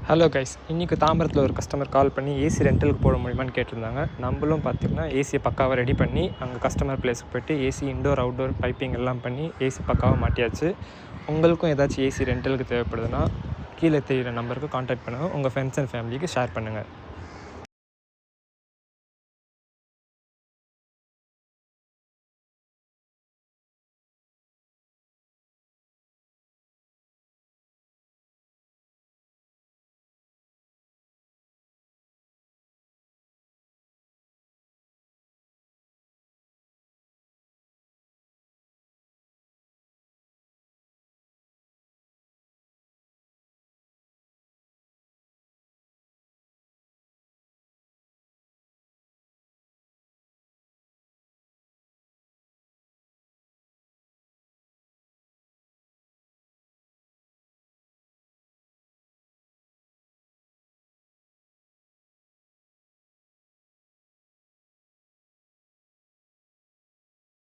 Hello guys, இன்றைக்கி தாம்பரத்தில் ஒரு கஸ்டமர் கால் பண்ணி ஏசி ரெண்டலுக்கு போட முடியுமான்னு கேட்டிருந்தாங்க. நம்மளும் பார்த்திங்கன்னா ஏசியை பக்காவாக ரெடி பண்ணி அங்கே கஸ்டமர் பிளேஸுக்கு போய்ட்டு ஏசி இன்டோர் அவுட்டோர் பைப்பிங் எல்லாம் பண்ணி ஏசி பக்காவாக மாட்டியாச்சு. உங்களுக்கும் ஏதாச்சும் ஏசி ரெண்டலுக்கு தேவைப்படுதுன்னா கீழே தெரிகிற நம்பருக்கு கான்டாக்ட் பண்ணுங்கள். உங்கள் ஃப்ரெண்ட்ஸ் அண்ட் ஃபேமிலிக்கு ஷேர் பண்ணுங்கள்.